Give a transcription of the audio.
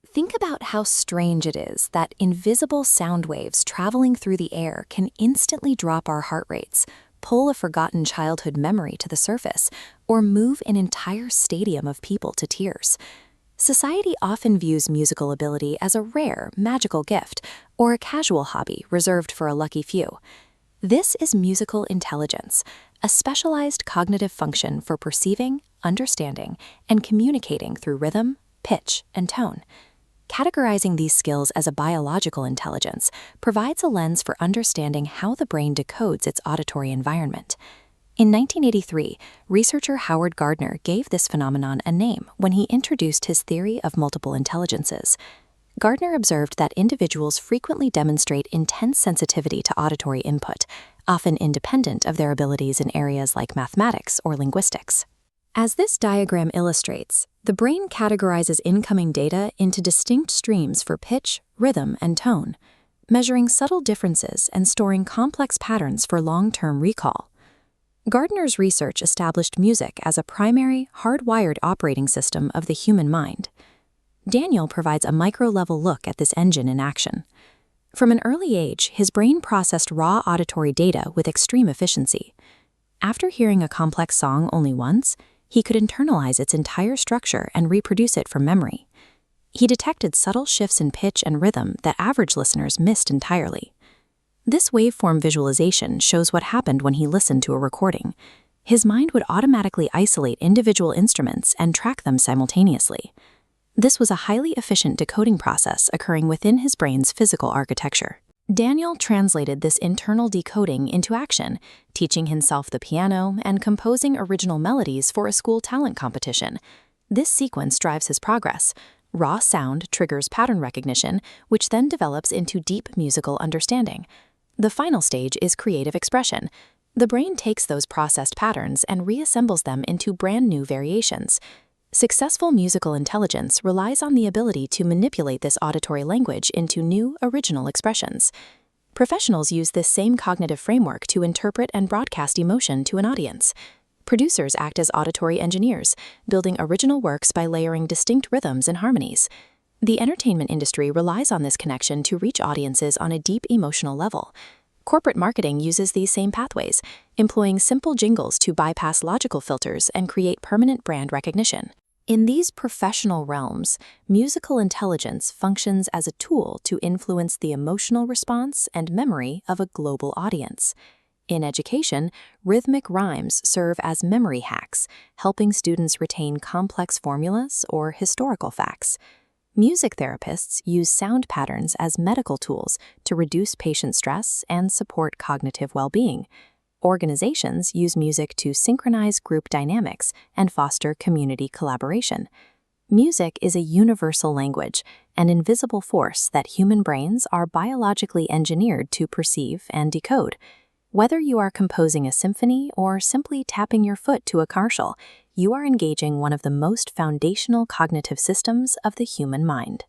Think about how strange it is that invisible sound waves traveling through the air can instantly drop our heart rates, pull a forgotten childhood memory to the surface, or move an entire stadium of people to tears. Society often views musical ability as a rare, magical gift, or a casual hobby reserved for a lucky few. This is musical intelligence, a specialized cognitive function for perceiving, understanding, and communicating through rhythm, pitch, and tone. Categorizing these skills as a biological intelligence provides a lens for understanding how the brain decodes its auditory environment. In 1983, researcher Howard Gardner gave this phenomenon a name when he introduced his theory of multiple intelligences. Gardner observed that individuals frequently demonstrate intense sensitivity to auditory input, often independent of their abilities in areas like mathematics or linguistics. As this diagram illustrates, the brain categorizes incoming data into distinct streams for pitch, rhythm, and tone, measuring subtle differences and storing complex patterns for long-term recall. Gardner's research established music as a primary, hardwired operating system of the human mind. Daniel provides a micro-level look at this engine in action. From an early age, his brain processed raw auditory data with extreme efficiency. After hearing a complex song only once, he could internalize its entire structure and reproduce it from memory. He detected subtle shifts in pitch and rhythm that average listeners missed entirely. This waveform visualization shows what happened when he listened to a recording. His mind would automatically isolate individual instruments and track them simultaneously. This was a highly efficient decoding process occurring within his brain's physical architecture. Daniel translated this internal decoding into action, teaching himself the piano and composing original melodies for a school talent competition. This sequence drives his progress. Raw sound triggers pattern recognition, which then develops into deep musical understanding. The final stage is creative expression. The brain takes those processed patterns and reassembles them into brand new variations. Successful musical intelligence relies on the ability to manipulate this auditory language into new, original expressions. Professionals use this same cognitive framework to interpret and broadcast emotion to an audience. Producers act as auditory engineers, building original works by layering distinct rhythms and harmonies. The entertainment industry relies on this connection to reach audiences on a deep emotional level. Corporate marketing uses these same pathways, employing simple jingles to bypass logical filters and create permanent brand recognition. In these professional realms, musical intelligence functions as a tool to influence the emotional response and memory of a global audience. In education, rhythmic rhymes serve as memory hacks, helping students retain complex formulas or historical facts. Music therapists use sound patterns as medical tools to reduce patient stress and support cognitive well-being. Organizations use music to synchronize group dynamics and foster community collaboration. Music is a universal language, an invisible force that human brains are biologically engineered to perceive and decode. Whether you are composing a symphony or simply tapping your foot to a commercial, you are engaging one of the most foundational cognitive systems of the human mind.